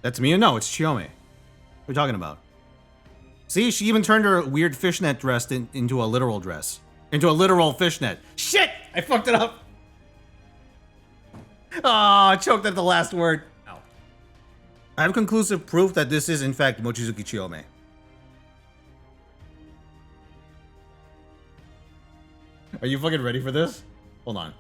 That's Miyu? No, it's Chiome. What are you talking about? See, she even turned her weird fishnet dress into a literal dress. Into a literal fishnet. Shit! I fucked it up! Oh, I choked at the last word. Ow. I have conclusive proof that this is, in fact, Mochizuki Chiome. Are you fucking ready for this? Hold on.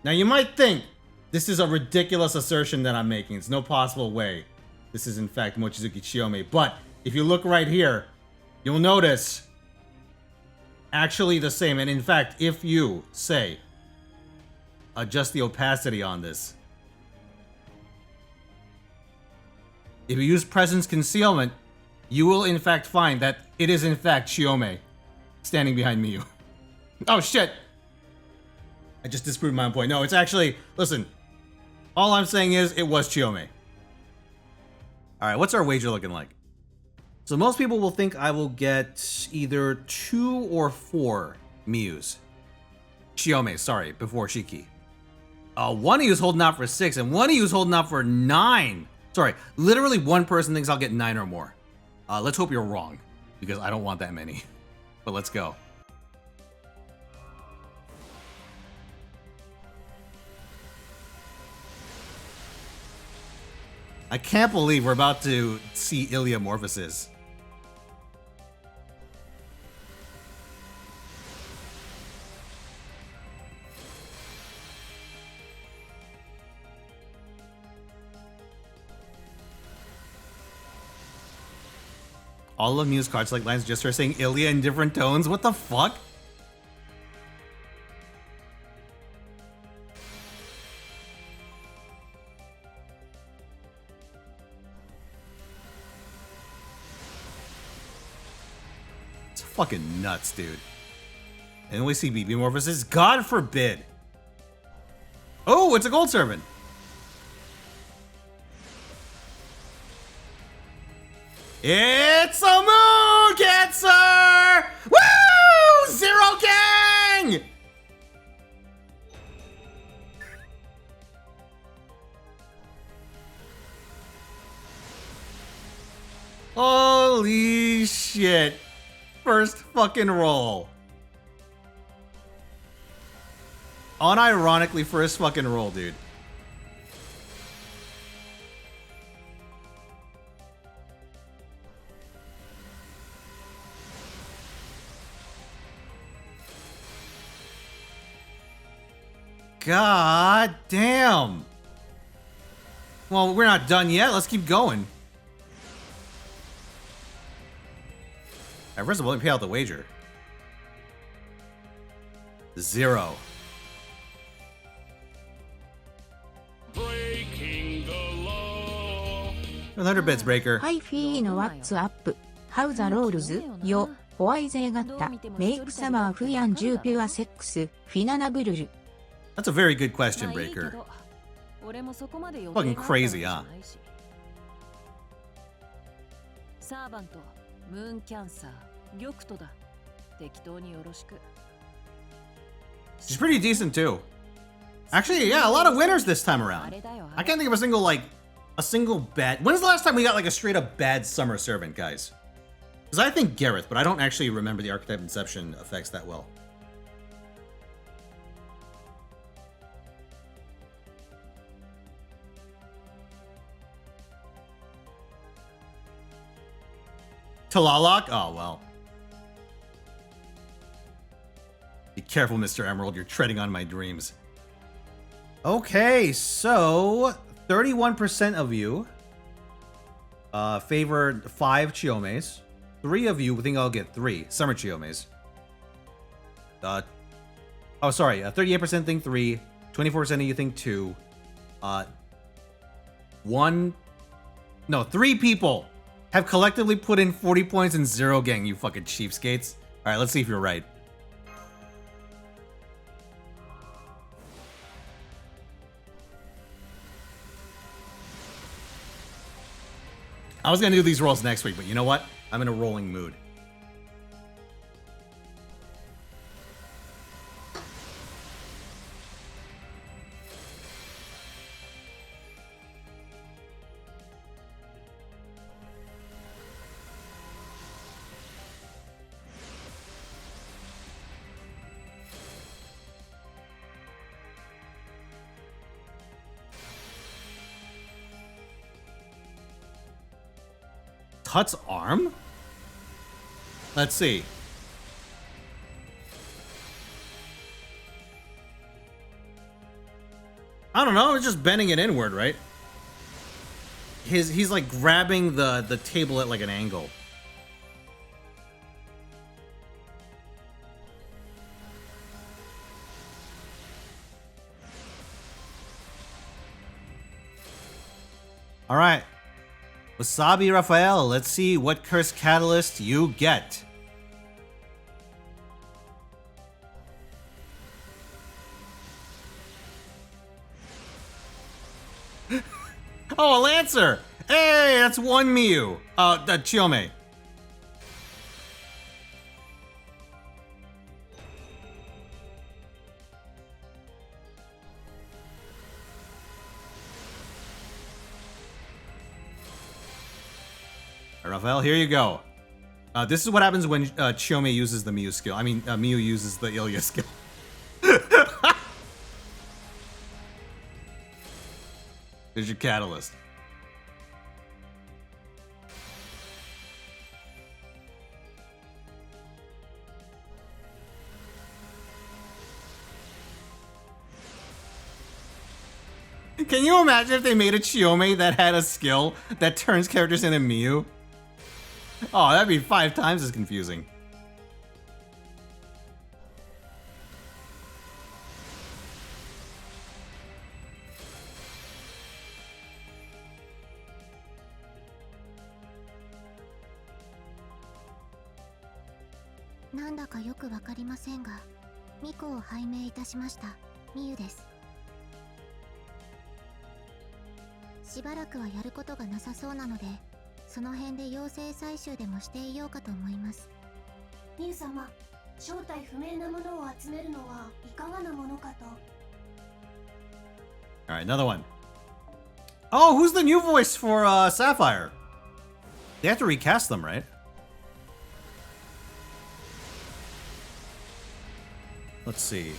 Now, you might think this is a ridiculous assertion that I'm making. It's no possible way this is, in fact, Mochizuki Chiome. But if you look right here, you'll notice actually the same. And in fact, if you say, adjust the opacity on this, if you use presence concealment, you will in fact find that it is in fact Chiome standing behind Miyu. Oh shit! I just disproved my own point. No, it's actually, listen, all I'm saying is it was Chiome. Alright, what's our wager looking like? So most people will think I will get either 2 or 4 Miyus. Chiome, sorry, before Shiki. One of you is holding out for 6, and one of you is holding out for 9. Sorry, literally one person thinks I'll get 9 or more. Let's hope you're wrong, because I don't want that many. But let's go. I can't believe we're about to see Iliamorphosis. All of Mew's cards like lines just are saying Ilia in different tones? What the fuck? It's fucking nuts, dude. And then we see BB Morphosis. God forbid. Oh, it's a gold servant. It's a moon cancer! Woo! Zero gang! Holy shit. First fucking roll. Unironically first fucking roll, dude. God damn. Well, we're not done yet. Let's keep going. Alright, first of all, let me pay out the wager. 0. Breaking the law. 100 bits, Breaker. Hi Fino, what's up? How the rolls? Yo, why they gatta? Make summer free and do pure sex. Finana bulur. That's a very good question, Breaker. Fucking crazy, huh? She's pretty decent too. Actually, yeah, a lot of winners this time around. I can't think of a single bad. When's the last time we got like a straight up bad summer servant, guys? Because I think Gareth, but I don't actually remember the archetype inception effects that well. Talalak? Oh, well. Be careful, Mr. Emerald. You're treading on my dreams. Okay, so 31% of you favored 5 Chiomes. 3 of you think I'll get 3 Summer Chiomes. Oh, sorry. 38% think 3. 24% of you think 2. 3 people have collectively put in 40 points in 0 gang, you fucking cheapskates. Alright, let's see if you're right. I was gonna do these rolls next week, but you know what? I'm in a rolling mood. cuts arm? Let's see. I don't know, it's just bending it inward, right? He's like grabbing the table at like an angle. All right. Wasabi Raphael, let's see what curse catalyst you get. Oh, a Lancer! Hey, that's one Miyu. Chiome. Raphael, here you go. This is what happens when Chiome uses the Miyu skill. I mean, Miyu uses the Ilya skill. There's your catalyst. Can you imagine if they made a Chiome that had a skill that turns characters into Miyu? Oh, that'd be 5 times as confusing. Alright, another one. Oh, who's the new voice for Sapphire? They have to recast them, right? Let's see.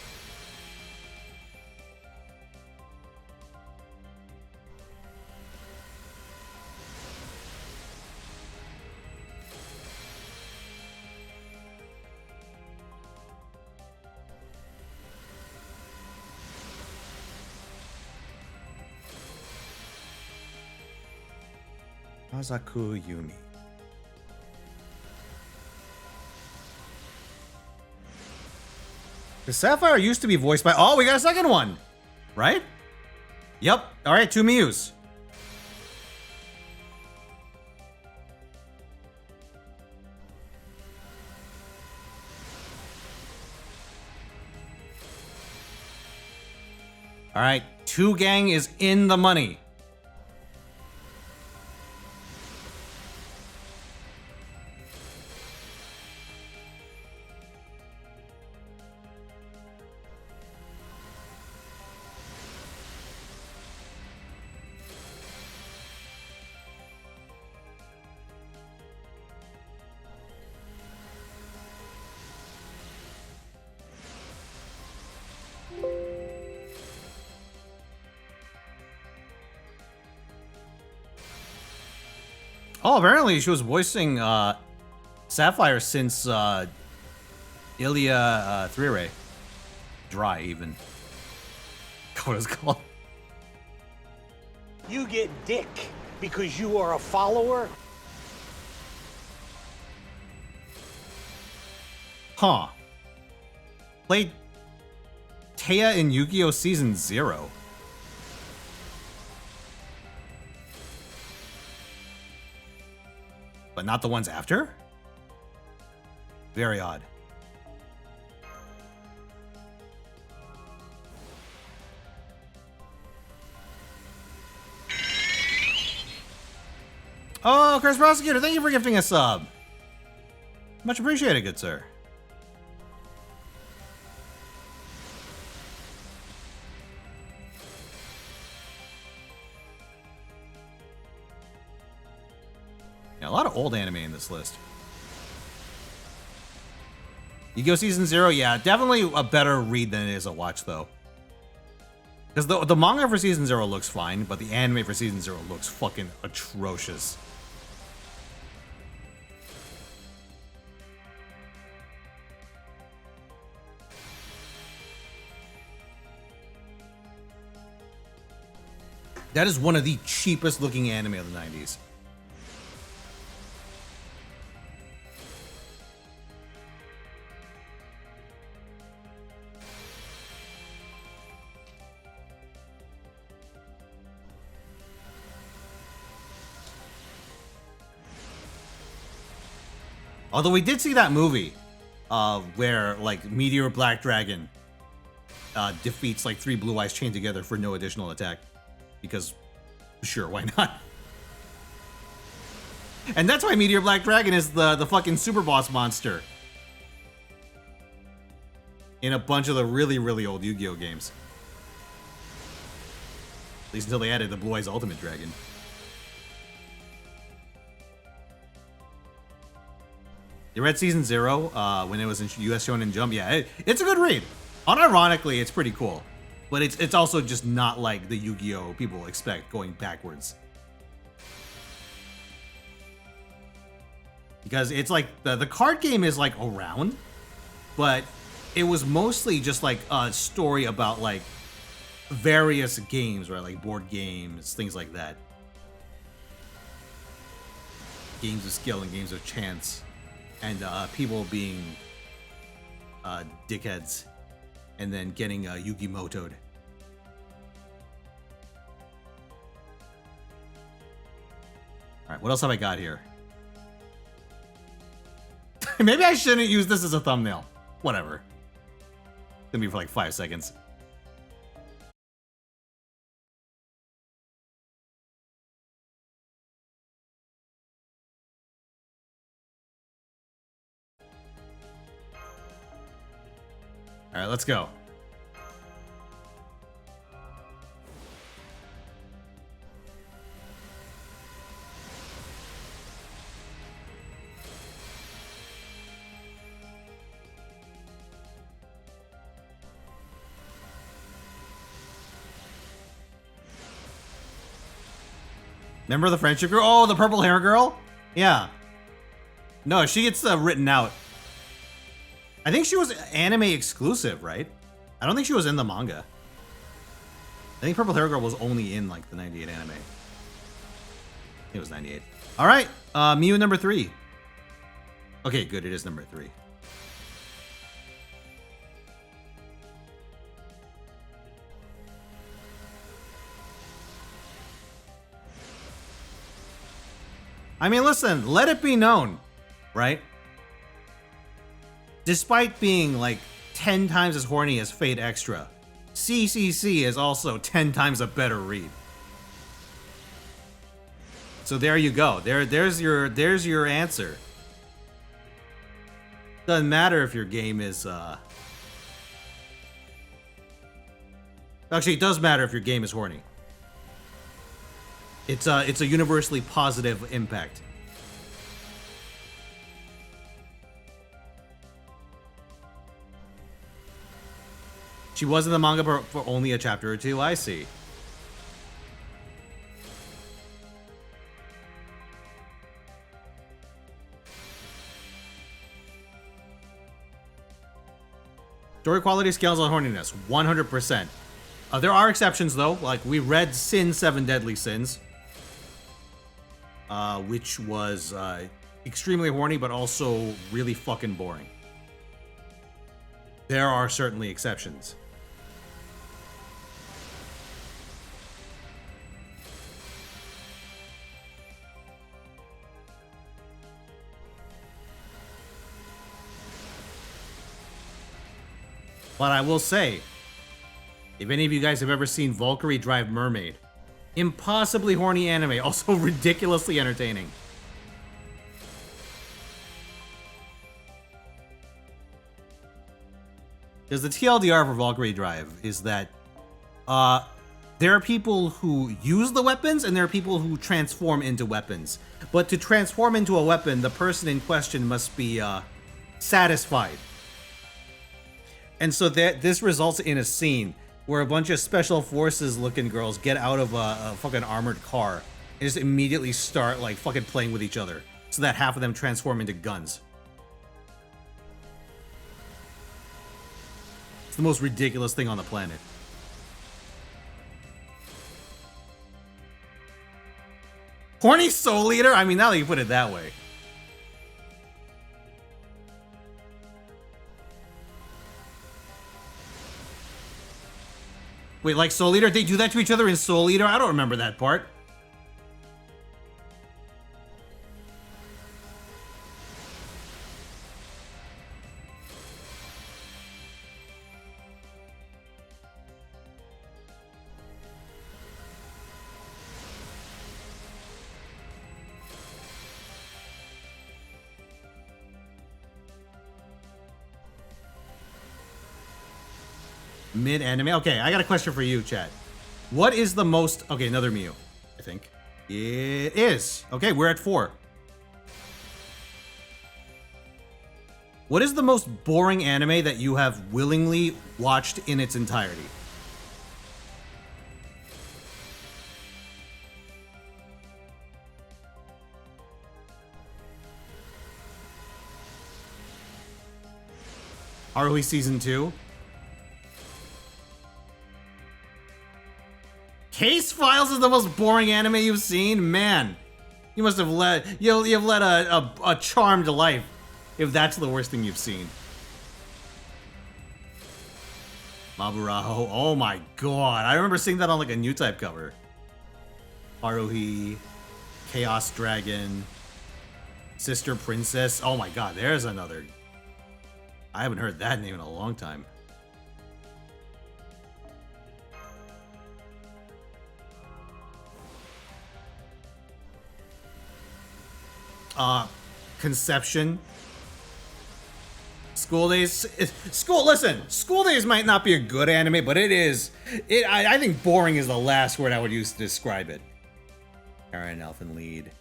Mazaku Yumi. The Sapphire used to be voiced by... Oh, we got a second one! Right? Yep. Alright, 2 Miyus. Alright, 2 Gang is in the money. Oh, apparently she was voicing Sapphire since Ilya 3-Ray. Dry, even. What is it called? You get dick because you are a follower? Huh. Played Taya in Yu-Gi-Oh! Season 0. But not the ones after? Very odd. Oh, Chris Prosecutor, thank you for gifting a sub. Much appreciated, good sir. Yeah, a lot of old anime in this list. Yu-Gi-Oh! Season 0, yeah, definitely a better read than it is a watch, though. Because the manga for Season 0 looks fine, but the anime for Season 0 looks fucking atrocious. That is one of the cheapest looking anime of the 90s. Although we did see that movie where like Meteor Black Dragon defeats like 3 Blue Eyes chained together for no additional attack. Because, sure, why not? And that's why Meteor Black Dragon is the fucking super boss monster in a bunch of the really, really old Yu-Gi-Oh games. At least until they added the Blue Eyes Ultimate Dragon. You read Season 0 when it was in US Shonen Jump? Yeah, it's a good read. Unironically, it's pretty cool. But it's also just not like the Yu-Gi-Oh people expect going backwards. Because it's like, the card game is like around, but it was mostly just like a story about like various games, right? Like board games, things like that. Games of skill and games of chance. And people being dickheads. And then getting Yugi-moto'd. Alright, what else have I got here? Maybe I shouldn't use this as a thumbnail. Whatever. It's gonna be for like 5 seconds. Alright, let's go. Remember the friendship girl? Oh, the purple hair girl? Yeah. No, she gets written out. I think she was anime exclusive, right? I don't think she was in the manga. I think Purple Hair Girl was only in like the 98 anime. It was 98. All right, Mew number 3. Okay, good, it is number 3. I mean, listen, let it be known, right? Despite being like 10 times as horny as Fate Extra, CCC is also 10 times a better read. So there you go. There's your answer. Doesn't matter if your game is actually, it does matter if your game is horny. It's a universally positive impact. She was in the manga for only a chapter or 2, I see. Story quality scales on horniness, 100%. There are exceptions though, like we read Sin 7 Deadly Sins. Which was extremely horny, but also really fucking boring. There are certainly exceptions. But I will say, if any of you guys have ever seen Valkyrie Drive Mermaid, impossibly horny anime, also ridiculously entertaining. Because the TLDR for Valkyrie Drive is that there are people who use the weapons and there are people who transform into weapons. But to transform into a weapon, the person in question must be satisfied. And so this results in a scene where a bunch of special forces looking girls get out of a fucking armored car and just immediately start like fucking playing with each other so that half of them transform into guns. It's the most ridiculous thing on the planet. Horny Soul Eater? I mean, now that you put it that way. Wait, like Soul Eater? They do that to each other in Soul Eater? I don't remember that part. Mid-anime? Okay, I got a question for you, chat. What is the most... Okay, another Mew, I think. It is. Okay, we're at 4. What is the most boring anime that you have willingly watched in its entirety? Haruhi Season 2? Case Files is the most boring anime you've seen? Man, you must have you've led a charmed life if that's the worst thing you've seen. Maburaho, oh my god. I remember seeing that on like a new type cover. Haruhi, Chaos Dragon, Sister Princess. Oh my god, there's another. I haven't heard that name in a long time. Conception. School Days. Listen, School Days might not be a good anime, but it is. I think boring is the last word I would use to describe it. Karen Elfin Lead.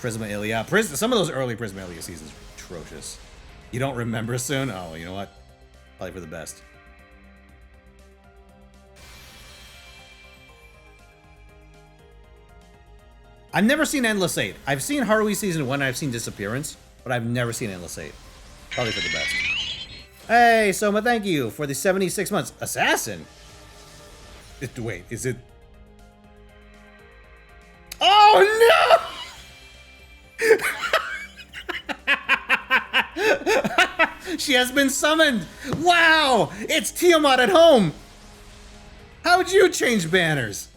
Prisma Ilia. Some of those early Prisma Ilia seasons were atrocious. You don't remember soon? Oh, you know what? Probably for the best. I've never seen Endless 8. I've seen Haruhi Season 1 and I've seen Disappearance, but I've never seen Endless 8. Probably for the best. Hey, Soma, thank you for the 76 months. Assassin? Wait, is it... Oh, no! She has been summoned! Wow! It's Tiamat at home! How'd you change banners?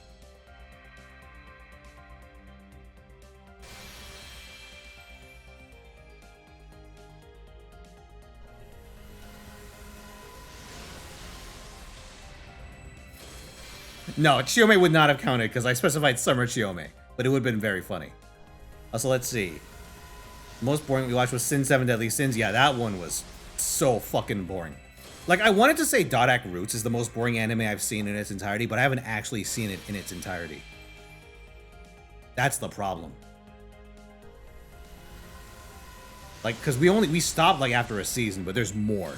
No, Chiome would not have counted because I specified Summer Chiome, but it would have been very funny. Also, let's see. Most boring we watched was Sin 7 Deadly Sins. Yeah, that one was so fucking boring. Like, I wanted to say Dodak Roots is the most boring anime I've seen in its entirety, but I haven't actually seen it in its entirety. That's the problem. Like, because we stopped, like, after a season, but there's more.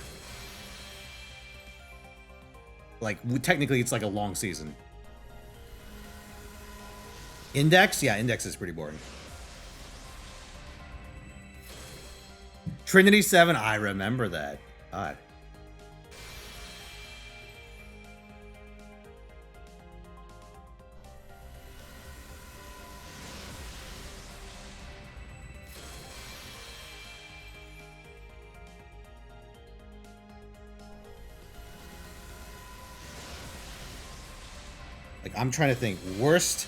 Like, technically, it's like a long season. Index? Yeah, Index is pretty boring. Trinity 7, I remember that. God. Like, I'm trying to think. Worst,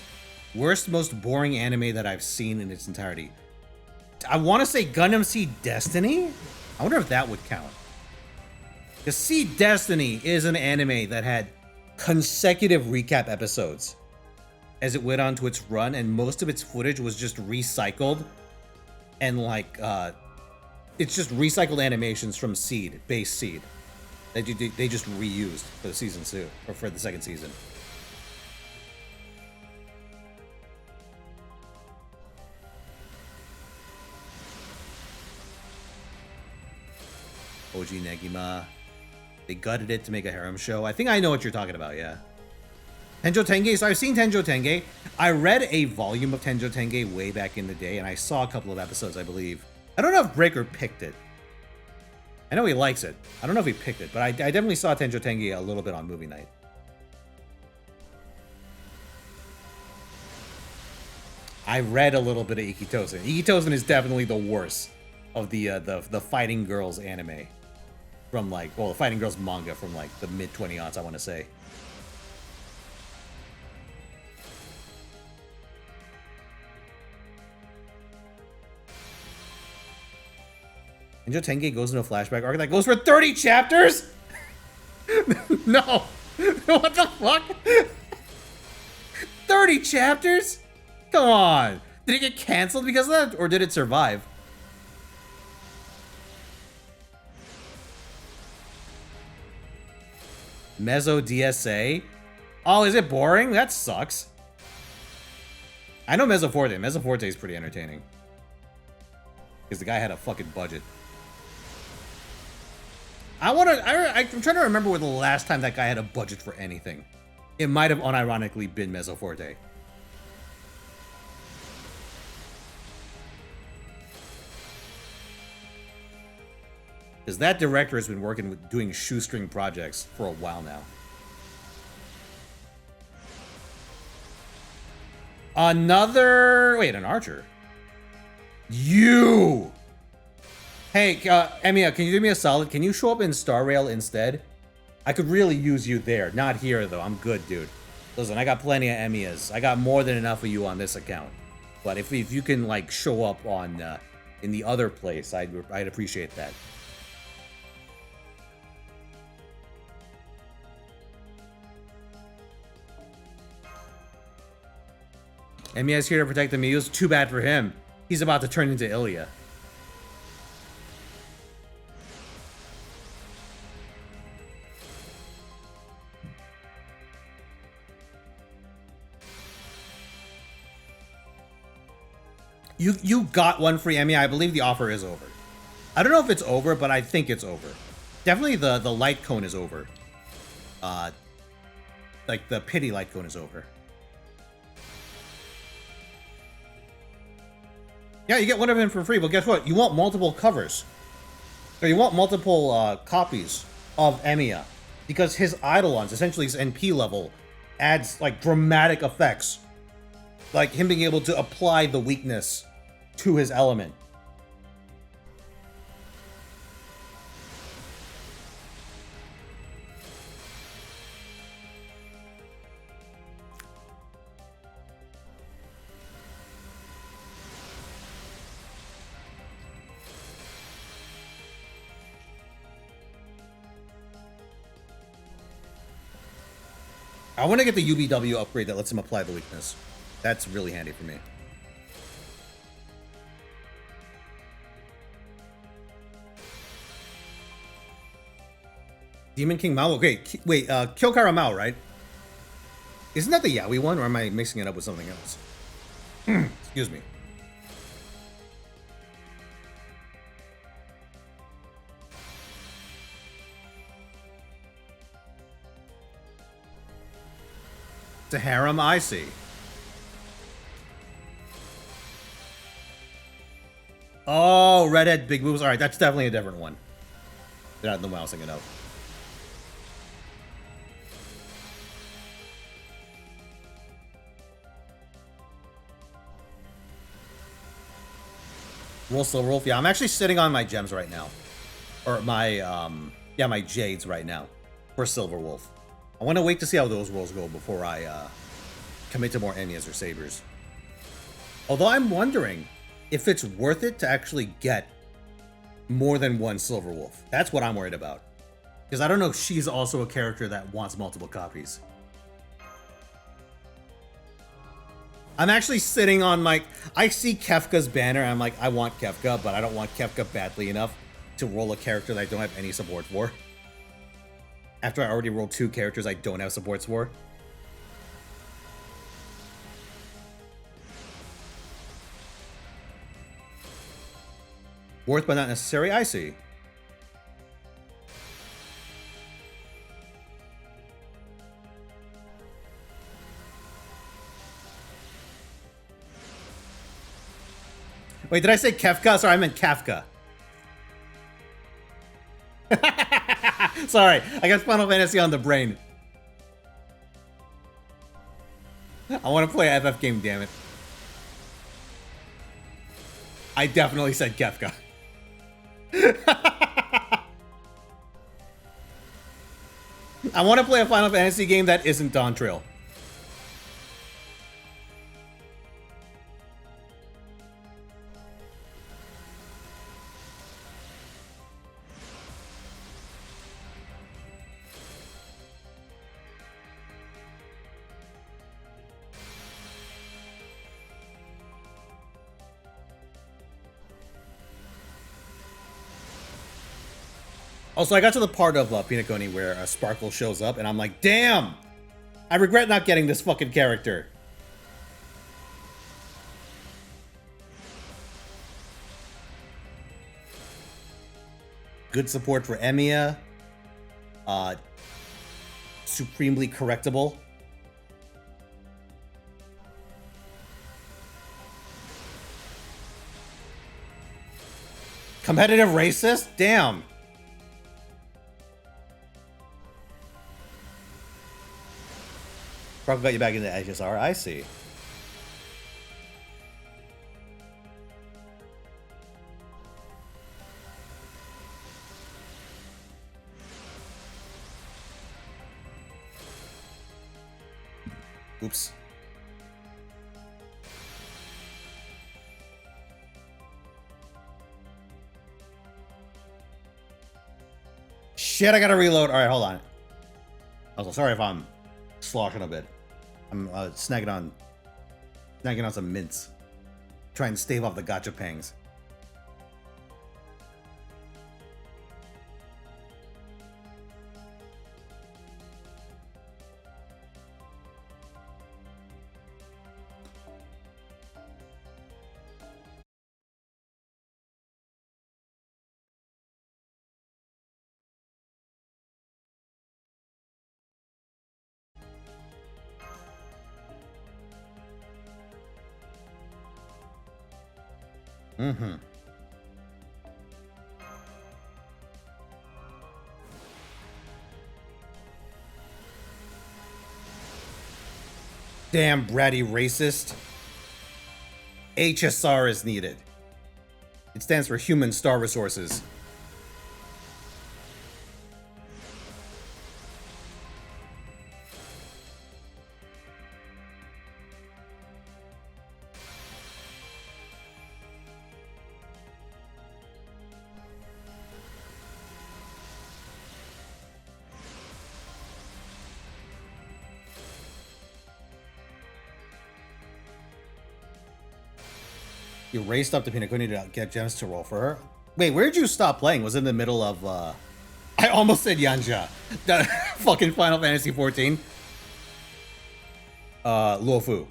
most boring anime that I've seen in its entirety. I want to say Gundam Seed Destiny? I wonder if that would count. Because Seed Destiny is an anime that had consecutive recap episodes as it went on to its run, and most of its footage was just recycled. And, like, it's just recycled animations from Seed, base Seed. That they just reused for the season 2, or for the second season. OG Negima. They gutted it to make a harem show. I think I know what you're talking about, yeah. Tenjo Tenge. So I've seen Tenjo Tenge. I read a volume of Tenjo Tenge way back in the day, and I saw a couple of episodes, I believe. I don't know if Breaker picked it. I know he likes it. I don't know if he picked it, but I definitely saw Tenjo Tenge a little bit on movie night. I read a little bit of Ikitosen. Ikitosen is definitely the worst of the fighting girls anime from like, well, the fighting girls manga from like the mid 2000s, I want to say. Ninja Tenge goes into a flashback arc that goes for 30 chapters? No. What the fuck? 30 chapters? Come on. Did it get canceled because of that? Or did it survive? Mezzo DSA? Oh, is it boring? That sucks. I know Mezzo Forte. Mezzo Forte is pretty entertaining. Because the guy had a fucking budget. I'm trying to remember when the last time that guy had a budget for anything. It might have unironically been Mezzo Forte. Because that director has been working with doing shoestring projects for a while now. Wait, an archer? You! Hey, Emiya, can you do me a solid? Can you show up in Star Rail instead? I could really use you there. Not here, though. I'm good, dude. Listen, I got plenty of Emiyas. I got more than enough of you on this account. But if you can, like, show up on in the other place, I'd appreciate that. Emiya's here to protect the Miyus. Too bad for him. He's about to turn into Ilya. You got one free Emiya. I believe the offer is over. I don't know if it's over, but I think it's over. Definitely the light cone is over. Like the pity light cone is over. Yeah, you get one of them for free, but guess what? You want multiple covers. Or you want multiple copies of Emiya. Because his Eidolons, essentially his NP level, adds like dramatic effects. Like him being able to apply the weakness to his element. I want to get the UBW upgrade that lets him apply the weakness. That's really handy for me. Demon King Mao. Okay, wait, Kyokara Mao, right? Isn't that the Yaoi one, or am I mixing it up with something else? Excuse me. It's a harem, I see. Oh, redhead, big boobs. All right, that's definitely a different one. They're not the one I was thinking of. Roll Silver Wolf. Yeah, I'm actually sitting on my gems right now. Or my, yeah, my jades right now for Silver Wolf. I want to wait to see how those rolls go before I commit to more Emiyas or Sabers. Although I'm wondering if it's worth it to actually get more than one Silver Wolf. That's what I'm worried about. Because I don't know if she's also a character that wants multiple copies. I'm actually sitting on my... I see Kefka's banner, I'm like, I want Kefka, but I don't want Kefka badly enough to roll a character that I don't have any support for. After I already rolled 2 characters I don't have supports for. Worth but not necessary, I see. Wait, did I say Kefka? Sorry, I meant Kafka. Sorry, I got Final Fantasy on the brain. I want to play an FF game, damn it. I definitely said Kefka. I want to play a Final Fantasy game that isn't Dawn Trail. Also, I got to the part of Pinaconi where Sparkle shows up, and I'm like, damn! I regret not getting this fucking character. Good support for Emiya. Supremely correctable. Competitive racist? Damn. Probably got you back into HSR. I see. Oops. Shit, I gotta reload. All right, hold on. Also, sorry if I'm sloshing a bit. I'm snagging on some mints. Try and stave off the gacha pangs. Mm-hmm. Damn bratty racist. HSR is needed. It stands for Human Star Resources. You raced up to Pinaconi to get gems to roll for her. Wait, where did you stop playing? Was it in the middle of, I almost said Yanja. The fucking Final Fantasy 14. Luofu.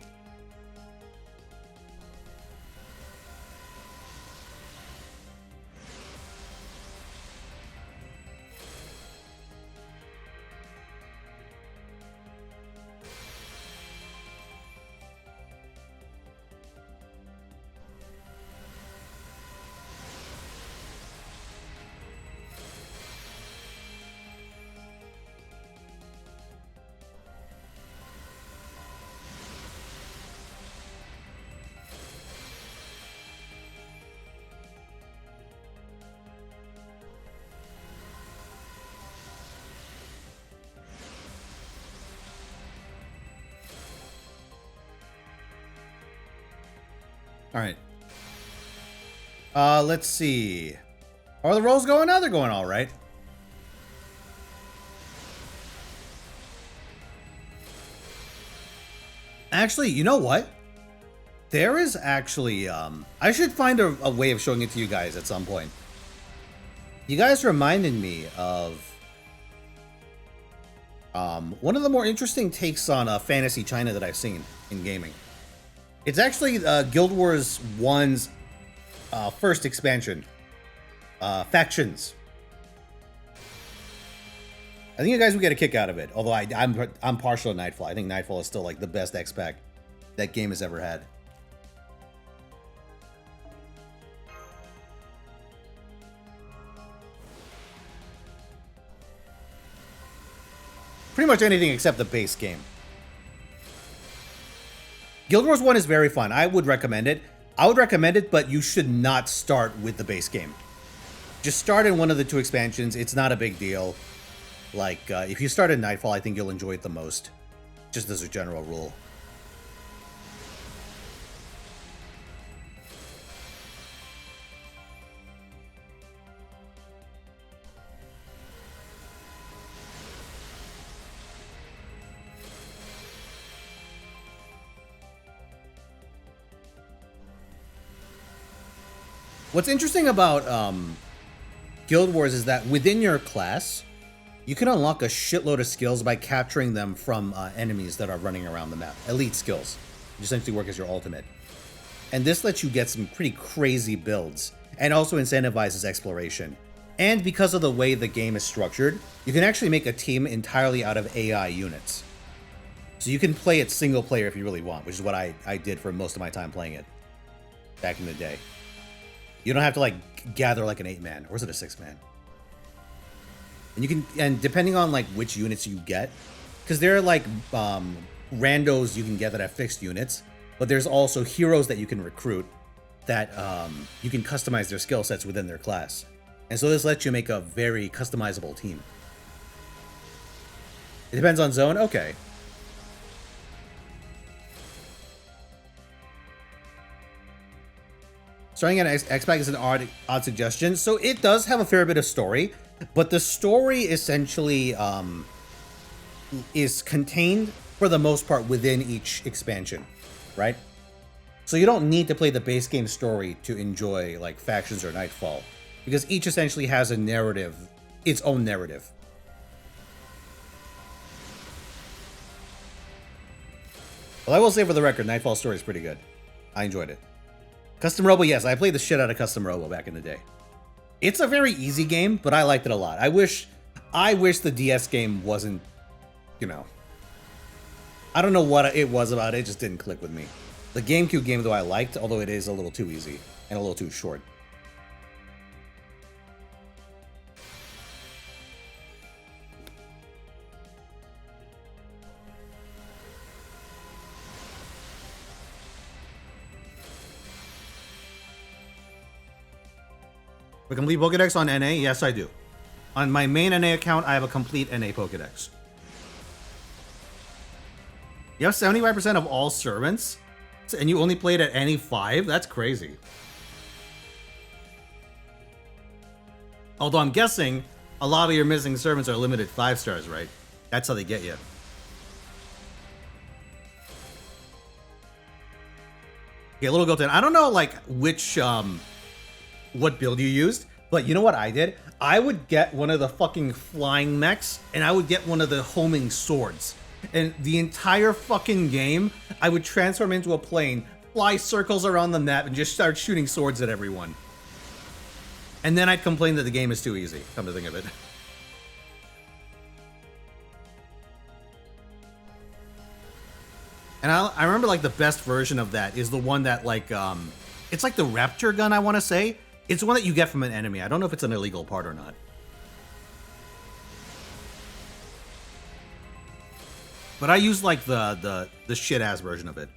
All right. Let's see. Are the rolls going? Now they're going all right. Actually, you know what? There is actually, I should find a way of showing it to you guys at some point. You guys reminded me of one of the more interesting takes on Fantasy China that I've seen in gaming. It's actually Guild Wars 1's first expansion, Factions. I think you guys would get a kick out of it. Although I'm partial to Nightfall. I think Nightfall is still like the best X-Pack that game has ever had. Pretty much anything except the base game. Guild Wars 1 is very fun. I would recommend it. I would recommend it, but you should not start with the base game. Just start in one of the 2 expansions. It's not a big deal. Like, if you start in Nightfall, I think you'll enjoy it the most. Just as a general rule. What's interesting about Guild Wars is that within your class, you can unlock a shitload of skills by capturing them from enemies that are running around the map. Elite skills, which essentially work as your ultimate. And this lets you get some pretty crazy builds, and also incentivizes exploration. And because of the way the game is structured, you can actually make a team entirely out of AI units. So you can play it single player if you really want, which is what I did for most of my time playing it back in the day. You don't have to like gather like an 8-man, or is it a 6-man? And you can, and depending on like which units you get, because there are like randos you can get that have fixed units, but there's also heroes that you can recruit that you can customize their skill sets within their class. And so this lets you make a very customizable team. It depends on zone? Okay. Starting at X-Pack is an odd suggestion. So it does have a fair bit of story, but the story essentially is contained for the most part within each expansion, right? So you don't need to play the base game story to enjoy like Factions or Nightfall, because each essentially has a narrative, its own narrative. Well, I will say for the record, Nightfall story is pretty good. I enjoyed it. Custom Robo, yes, I played the shit out of Custom Robo back in the day. It's a very easy game, but I liked it a lot. I wish the DS game wasn't, you know, I don't know what it was about it, it just didn't click with me. The GameCube game, though, I liked, although it is a little too easy and a little too short. A complete Pokedex on NA? Yes, I do. On my main NA account, I have a complete NA Pokedex. You have 75% of all servants? And you only played at NA 5? That's crazy. Although I'm guessing a lot of your missing servants are limited 5 stars, right? That's how they get you. Okay, Little Goten. I don't know, like, which, what build you used, but you know what I did? I would get one of the fucking flying mechs, and I would get one of the homing swords. And the entire fucking game, I would transform into a plane, fly circles around the map, and just start shooting swords at everyone. And then I'd complain that the game is too easy, come to think of it. And I remember, like, the best version of that is the one that, like, it's like the Raptor gun, I want to say. It's the one that you get from an enemy. I don't know if it's an illegal part or not. But I use, like, the shit-ass version of it.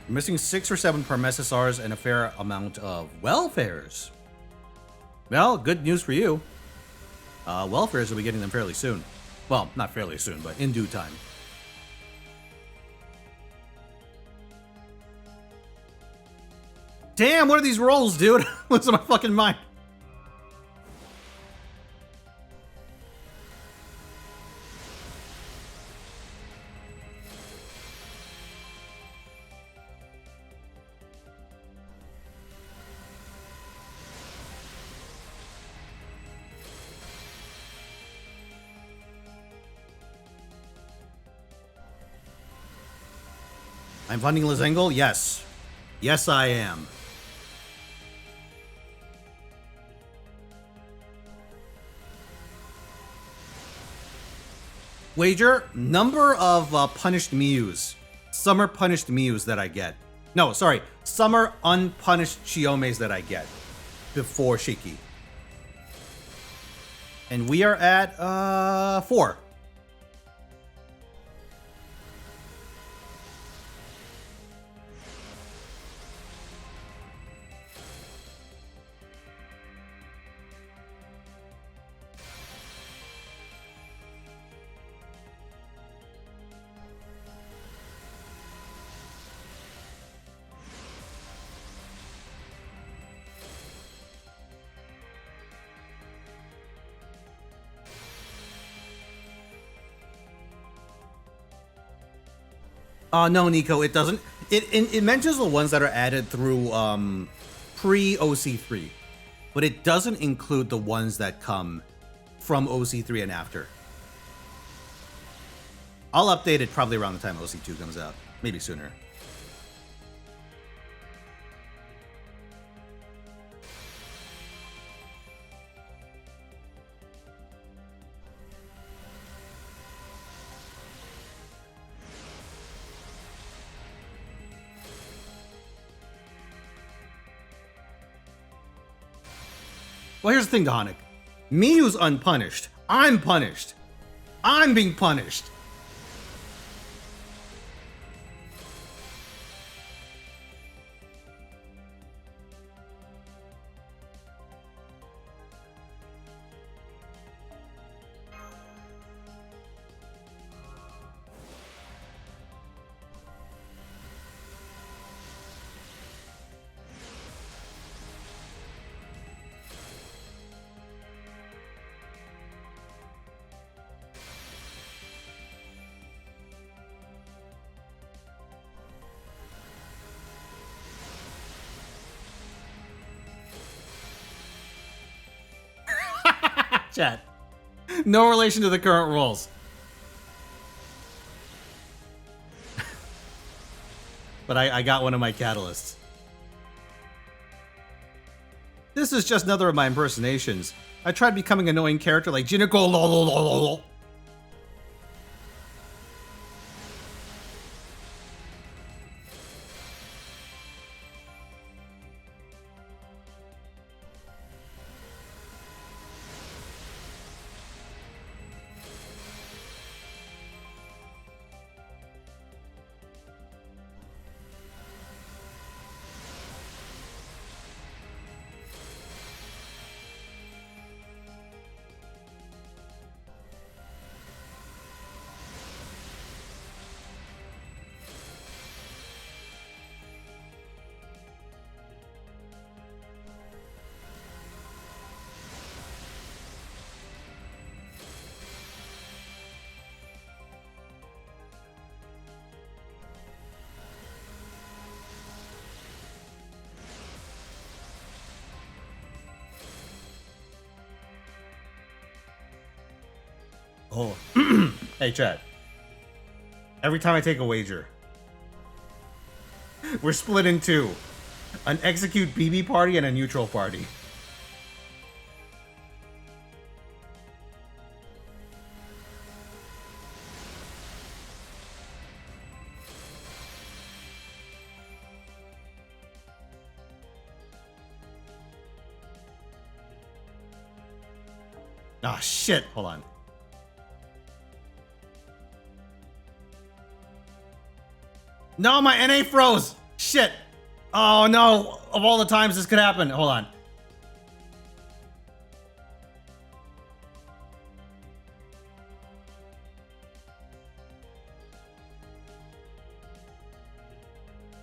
You're missing 6 or 7 Parmesisars and a fair amount of welfares. Well, good news for you. Welfares will be getting them fairly soon. Well, not fairly soon, but in due time. Damn, what are these rolls, dude? What's in my fucking mind? I'm funding Lizengel? Yes. Yes, I am. Wager, number of punished Mews. Summer punished Mews that I get. No, sorry. Summer unpunished Chiomes that I get before Shiki. And we are at 4. No, Nico, it doesn't. It mentions the ones that are added through pre OC3, but it doesn't include the ones that come from OC3 and after. I'll update it probably around the time OC2 comes out, maybe sooner. Well, here's the thing, Dahonic. Miyu's unpunished. I'm punished. I'm being punished. Chat. No relation to the current rules. But I got one of my catalysts. This is just another of my impersonations. I tried becoming an annoying character like Jinako. Oh. Hey, Chad. Every time I take a wager, we're split in two. An execute BB party and a neutral party. Ah, shit. Hold on. No, my NA froze. Shit. Oh, no. Of all the times this could happen. Hold on.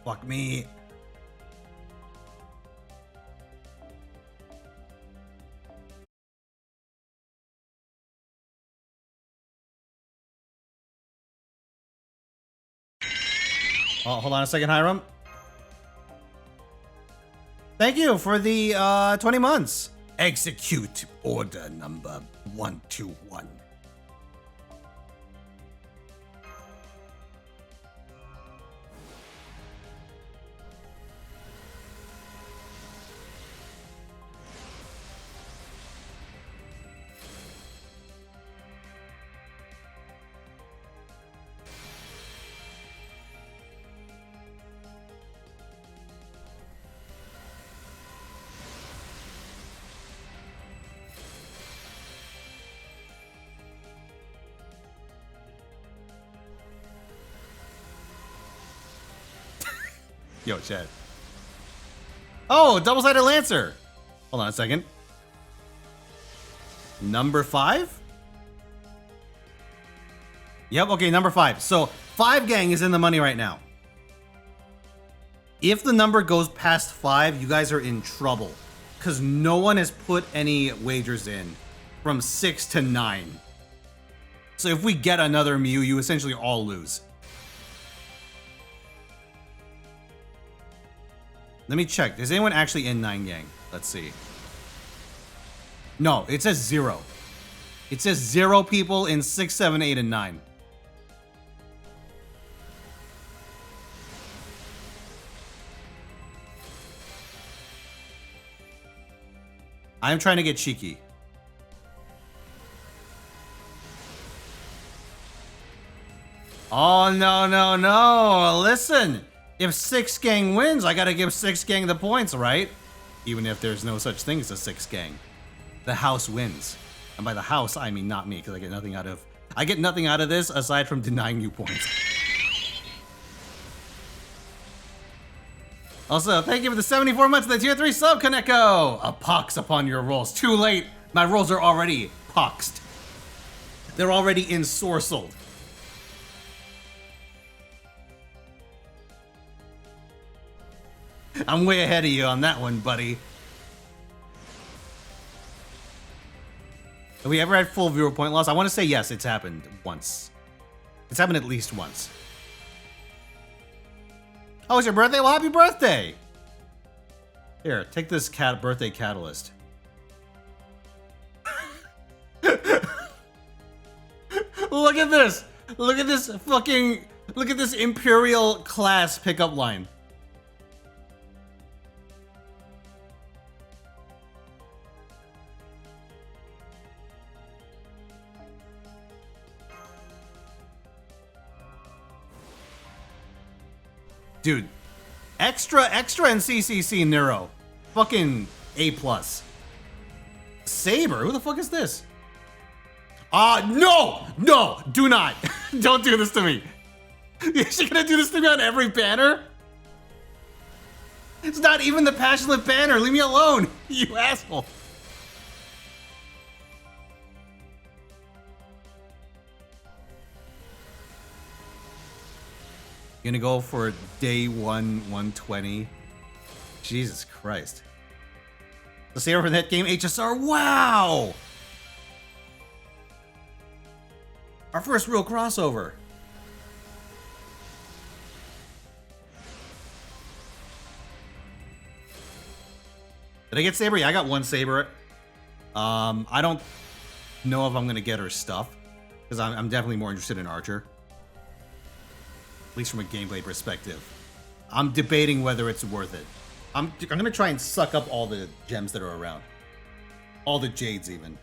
Fuck me. Oh, hold on a second, Hiram. Thank you for the 20 months. Execute order number 121. Yo, chat. Oh, double-sided Lancer. Hold on a second. Number 5? Yep, okay, number 5. So 5 gang is in the money right now. If the number goes past 5, you guys are in trouble. Because no one has put any wagers in from 6 to 9. So if we get another Mew, you essentially all lose. Let me check. Is anyone actually in 9 gang? Let's see. No, it says 0. It says 0 people in 6, 7, 8, and 9. I'm trying to get cheeky. Oh, no. Listen. If 6 gang wins, I gotta give 6 gang the points, right? Even if there's no such thing as a 6 gang. The house wins. And by the house, I mean not me, because I get nothing out of this aside from denying you points. Also, thank you for the 74 months of the tier 3 sub, Kaneko! A pox upon your rolls. Too late. My rolls are already poxed. They're already ensorcelled. I'm way ahead of you on that one, buddy. Have we ever had full viewer point loss? I want to say yes, it's happened once. It's happened at least once. Oh, it's your birthday? Well, happy birthday! Here, take this birthday catalyst. Look at this! Look at this fucking... Look at this Imperial class pickup line. Dude, extra and CCC Neuro. Fucking A+. Saber? Who the fuck is this? No, do not. Don't do this to me. Is she gonna do this to me on every banner? It's not even the passionate banner. Leave me alone, you asshole. Gonna go for day 120. Jesus Christ. The saver for that game, HSR. Wow! Our first real crossover. Did I get Saber? Yeah, I got 1 Saber. I don't know if I'm gonna get her stuff, because I'm definitely more interested in Archer. At least from a gameplay perspective. I'm debating whether it's worth it. I'm gonna try and suck up all the gems that are around. All the jades even.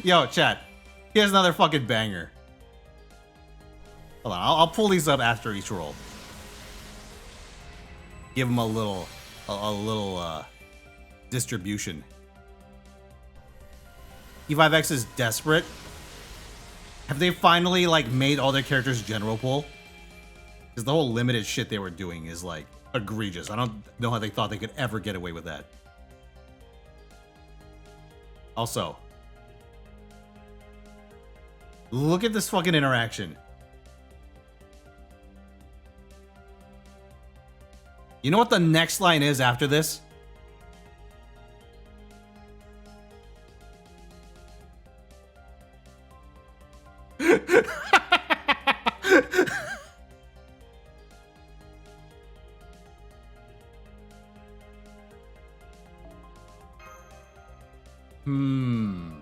Yo, chat. Here's another fucking banger. Hold on, I'll pull these up after each roll. Give them a little distribution. E5X is desperate. Have they finally like made all their characters general pool? Because the whole limited shit they were doing is like egregious. I don't know how they thought they could ever get away with that. Also, look at this fucking interaction. You know what the next line is after this? Hmm.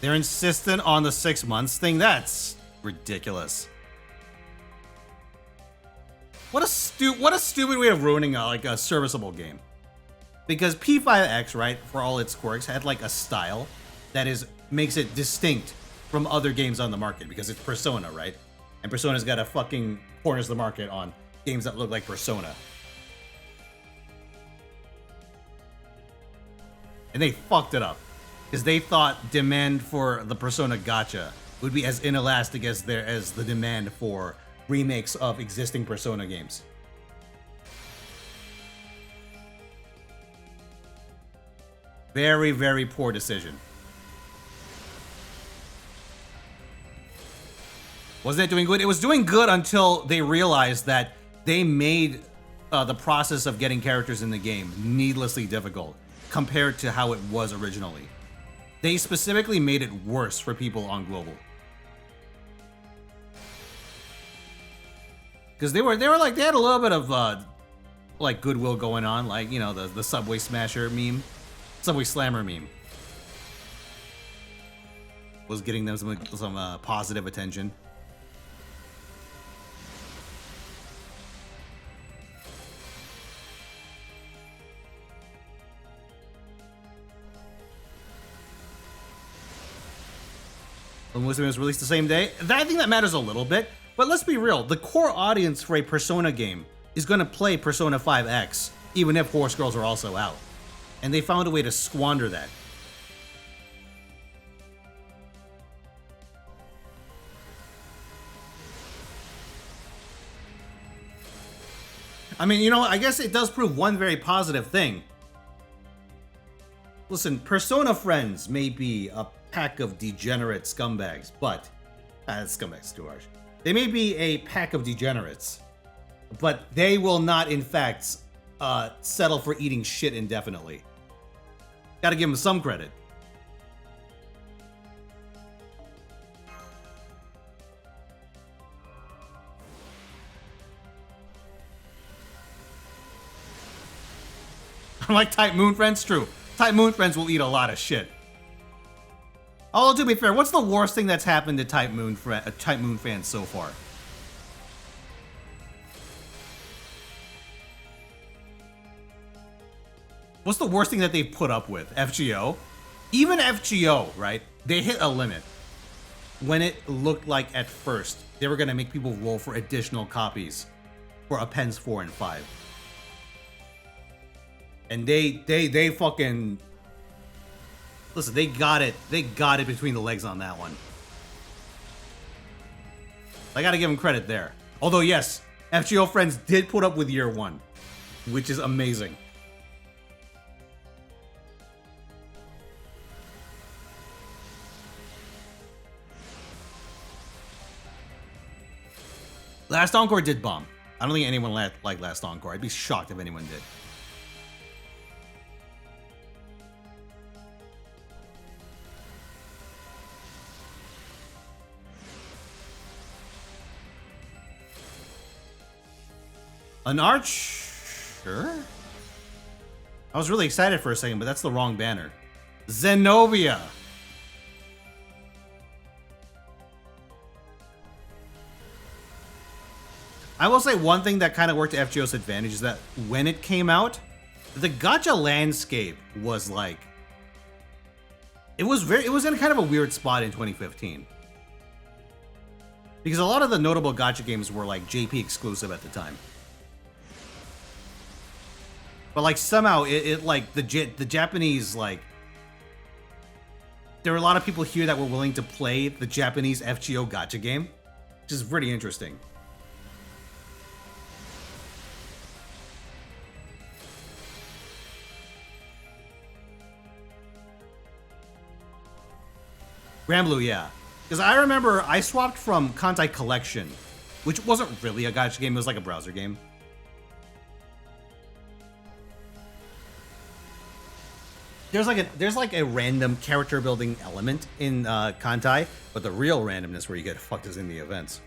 They're insistent on the 6 months thing. That's ridiculous. What a stupid way of ruining like a serviceable game. Because P5X, right, for all its quirks, had like a style that makes it distinct from other games on the market because it's Persona, right? And Persona's got a fucking corners the market on games that look like Persona. And they fucked it up because they thought demand for the Persona Gacha would be as inelastic as the demand for remakes of existing Persona games. Very, very poor decision. Wasn't it doing good? It was doing good until they realized that they made the process of getting characters in the game needlessly difficult compared to how it was originally. They specifically made it worse for people on global. Because they had a little bit of like goodwill going on, like, you know, the Subway Smasher meme. Subway Slammer meme was getting them some positive attention. The Muslim was released the same day. I think that matters a little bit, but let's be real. The core audience for a Persona game is going to play Persona 5X, even if Horse Girls are also out. And they found a way to squander that. I mean, you know, I guess it does prove one very positive thing. Listen, Persona friends may be a pack of degenerate scumbags, but... scumbags too harsh. They may be a pack of degenerates, but they will not, in fact, settle for eating shit indefinitely. Gotta give them some credit. Like Type Moon Friends? True. Type Moon Friends will eat a lot of shit. Although, to be fair, what's the worst thing that's happened to Type Moon fans so far? What's the worst thing that they've put up with? FGO? Even FGO, right? They hit a limit when it looked like at first they were going to make people roll for additional copies for Appends 4 and 5. And they fucking... Listen, they got it. They got it between the legs on that one. I gotta give them credit there. Although, yes, FGO friends did put up with year 1, which is amazing. Last Encore did bomb. I don't think anyone liked Last Encore. I'd be shocked if anyone did. An arch? Sure. I was really excited for a second, but that's the wrong banner. Zenobia. I will say one thing that kind of worked to FGO's advantage is that when it came out, the gacha landscape was like... It was in kind of a weird spot in 2015. Because a lot of the notable gacha games were like JP exclusive at the time. But like somehow it like the Japanese, like, there were a lot of people here that were willing to play the Japanese FGO gacha game, which is pretty interesting. Granblue, yeah. Because I remember I swapped from Kantai Collection, which wasn't really a gacha game, it was like a browser game. There's like a random character building element in Kantai, but the real randomness where you get fucked is in the events.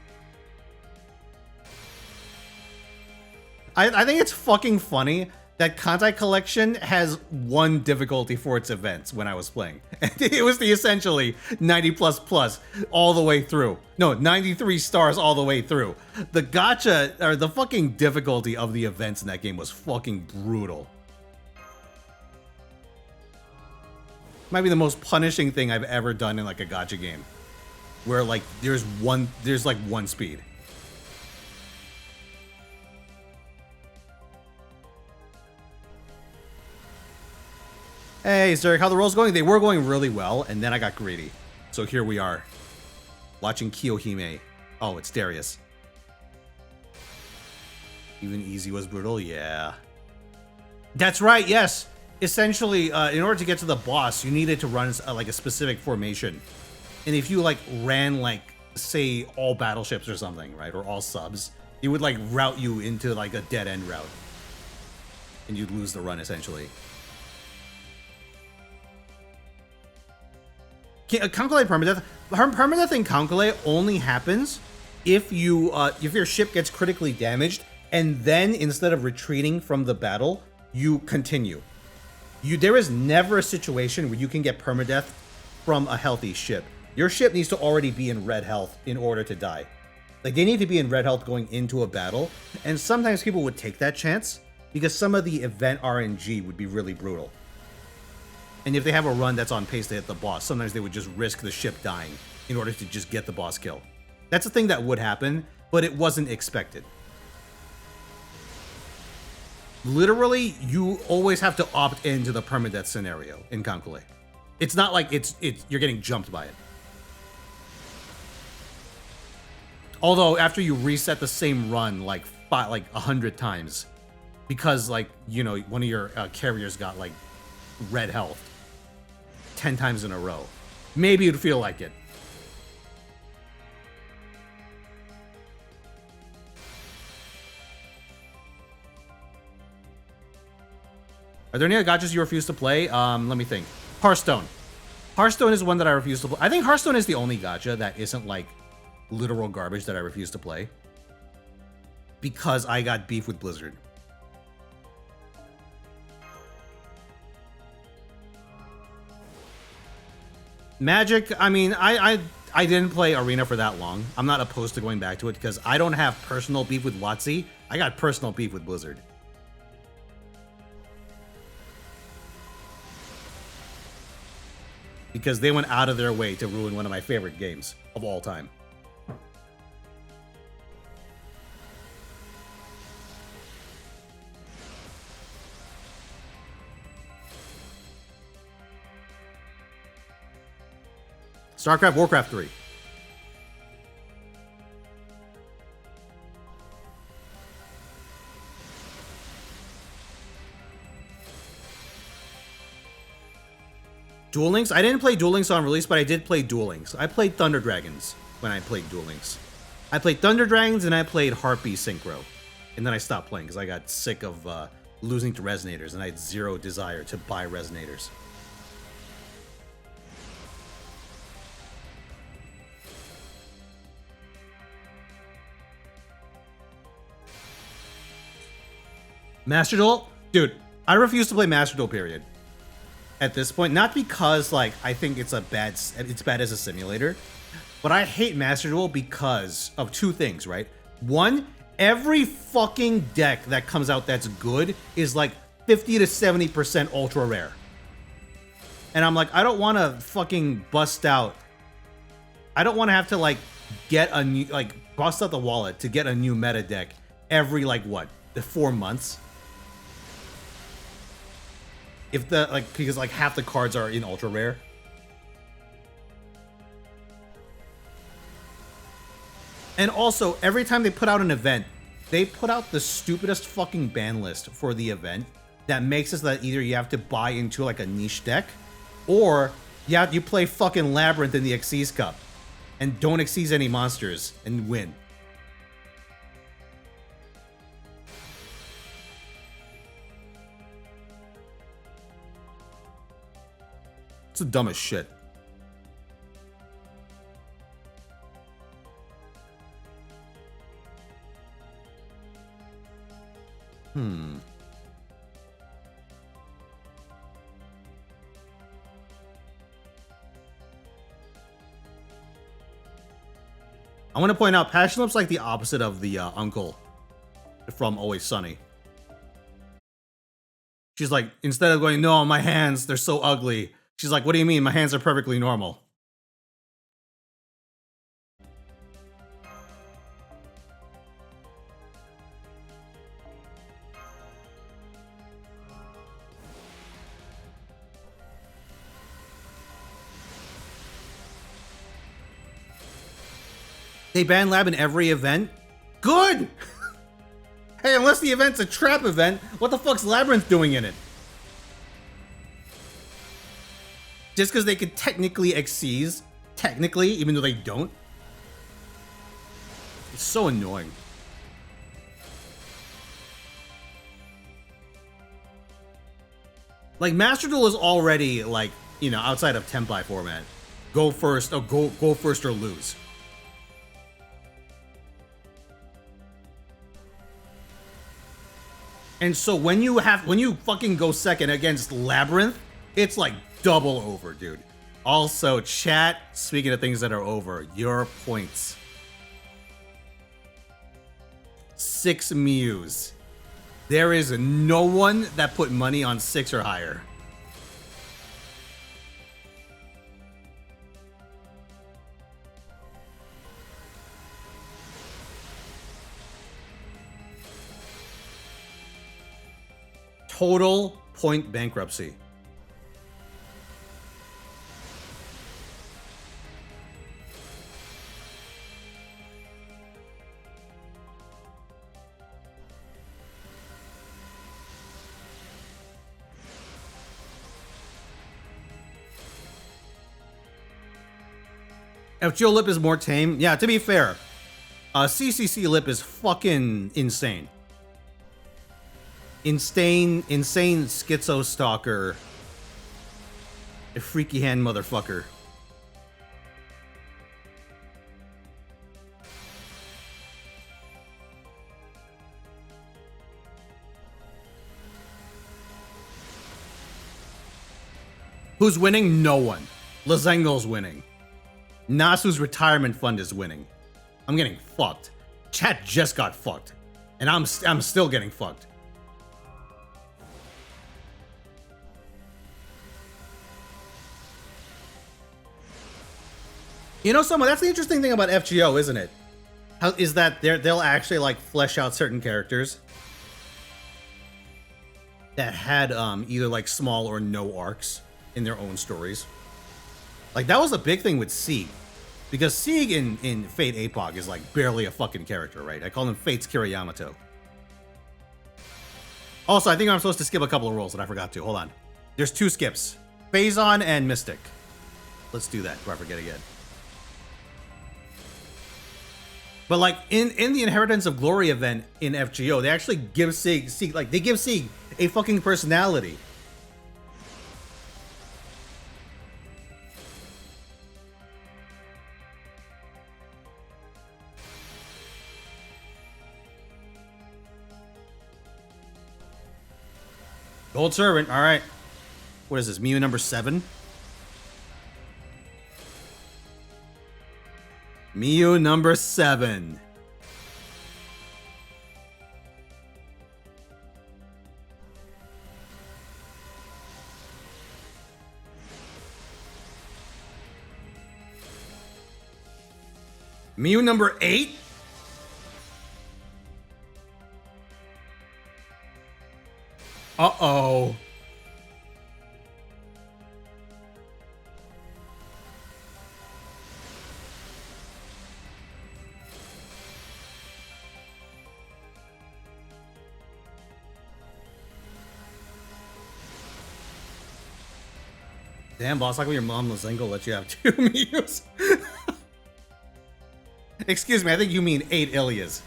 I think it's fucking funny that Kantai Collection has one difficulty for its events when I was playing. And it was the essentially 90++ all the way through. No, 93 stars all the way through. The gacha, or the fucking difficulty of the events in that game was fucking brutal. Might be the most punishing thing I've ever done in like a gacha game. Where like there's like one speed. Hey, Zerk, how the rolls going? They were going really well, and then I got greedy. So here we are. Watching Kiyohime. Oh, it's Darius. Even easy was brutal? Yeah. That's right, yes! Essentially, in order to get to the boss, you needed to run like a specific formation. And if you like ran like, say, all battleships or something, right? Or all subs, it would like route you into like a dead end route. And you'd lose the run, essentially. Kankule permadeath. Permadeath in Kankule only happens if your ship gets critically damaged, and then instead of retreating from the battle, you continue. There is never a situation where you can get permadeath from a healthy ship. Your ship needs to already be in red health in order to die. Like, they need to be in red health going into a battle, and sometimes people would take that chance because some of the event RNG would be really brutal. And if they have a run that's on pace to hit the boss, sometimes they would just risk the ship dying in order to just get the boss kill. That's a thing that would happen, but it wasn't expected. Literally, you always have to opt into the permadeath scenario in Kankule. It's not like you're getting jumped by it. Although after you reset the same run like 100 times, because like, you know, one of your carriers got like red health 10 times in a row, maybe you'd feel like it. Are there any other gachas you refuse to play? Let me think. Hearthstone. Hearthstone is one that I refuse to play. I think Hearthstone is the only gacha that isn't like literal garbage that I refuse to play. Because I got beef with Blizzard. Magic, I mean, I didn't play Arena for that long. I'm not opposed to going back to it because I don't have personal beef with WotC. I got personal beef with Blizzard. Because they went out of their way to ruin one of my favorite games of all time. StarCraft, Warcraft 3. Duel Links? I didn't play Duel Links on release, but I did play Duel Links. I played Thunder Dragons when I played Duel Links. I played Thunder Dragons and I played Harpy Synchro. And then I stopped playing because I got sick of losing to Resonators and I had zero desire to buy Resonators. Master Duel? Dude, I refuse to play Master Duel, period. At this point, not because like I think it's bad as a simulator, but I hate Master Duel because of two things, right? One, every fucking deck that comes out that's good is like 50 to 70% ultra rare. And I'm like, I don't want to fucking bust out. I don't want to have to like get a new, like bust out the wallet to get a new meta deck every like what, 4 months? If the like, because like half the cards are in ultra rare. And also, every time they put out an event, they put out the stupidest fucking ban list for the event that makes it so that either you have to buy into like a niche deck, or you play fucking Labyrinth in the Xyz Cup. and don't exceed any monsters and win. It's the dumbest shit. I want to point out, Passion Lip's like the opposite of the uncle from Always Sunny. She's like, instead of going, no, my hands, they're so ugly. She's like, what do you mean? My hands are perfectly normal. They ban Lab in every event? Good! Hey, unless the event's a trap event, what the fuck's Labyrinth doing in it? Just because they could technically exceed, technically, even though they don't? It's so annoying. Like, Master Duel is already, like, you know, outside of Tenpai format. Go first, or go first or lose. And so when you fucking go second against Labyrinth, it's like double over, dude. Also, chat, speaking of things that are over, your points. 6 Mews. There is no one that put money on 6 or higher. Total point bankruptcy. FGO Lip is more tame. Yeah, to be fair, CCC Lip is fucking insane. Insane schizo stalker. A freaky hand motherfucker. Who's winning? No one. Lazengo's winning. Nasu's retirement fund is winning. I'm getting fucked. Chat just got fucked. And I'm still getting fucked. You know, someone, that's the interesting thing about FGO, isn't it? How is that they'll actually like flesh out certain characters that had either like small or no arcs in their own stories. Like that was a big thing with Sieg. Because Sieg in Fate Apog is like barely a fucking character, right? I call him Fate's Kiriyamato. Also, I think I'm supposed to skip a couple of rolls that I forgot to. Hold on. There's 2 skips. Phazon and Mystic. Let's do that before I forget again. But like in the Inheritance of Glory event in FGO, they actually give Sieg like they give Sieg a fucking personality. Gold Servant, all right. What is this, Mew number 7? Mew number 7. Mew number 8? Uh-oh. Damn, boss, like when your mom Lazengo let you have 2 Mews. Excuse me, I think you mean 8 Ilias.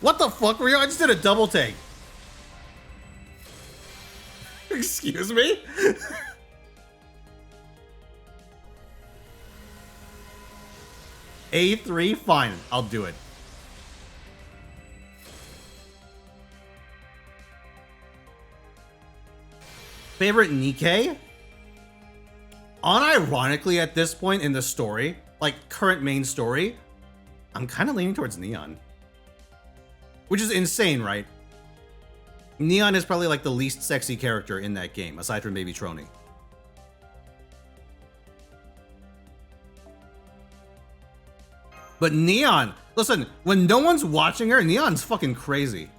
What the fuck, Rio? I just did a double take. Excuse me? A3? Fine, I'll do it. Favorite Nikkei? Unironically, at this point in the story, like current main story, I'm kind of leaning towards Neon. Which is insane, right? Neon is probably like the least sexy character in that game, aside from maybe Trony. But Neon, listen, when no one's watching her, Neon's fucking crazy.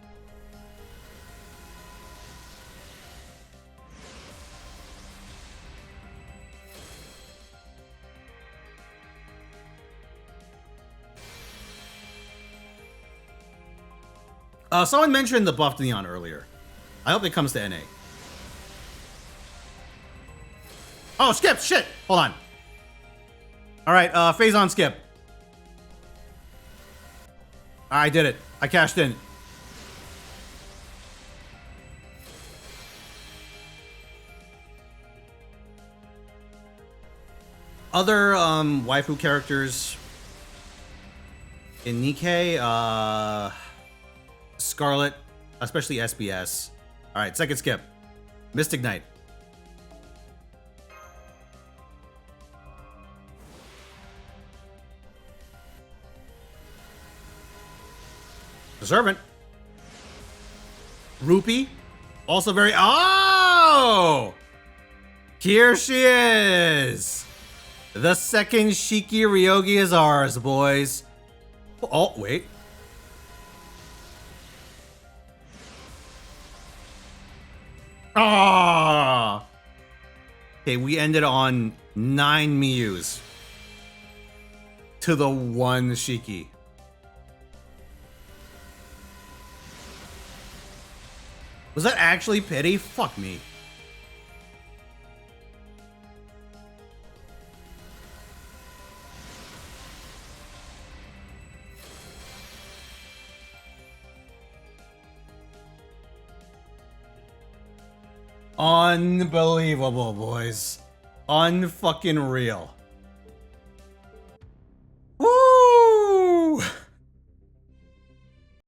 Someone mentioned the buffed Neon earlier. I hope it comes to NA. Oh, skip! Shit! Hold on. Alright, phase on skip. I did it. I cashed in. Other waifu characters in Nikkei, Scarlet, especially SBS. Alright, second skip. Mystic Knight. The Servant. Rupee. Also very... Oh! Here she is! The second Shiki Ryogi is ours, boys. Oh, wait. Ah! Okay, we ended on 9 Miyus. To the 1 Shiki. Was that actually pity? Fuck me. Unbelievable, boys. Unfucking real.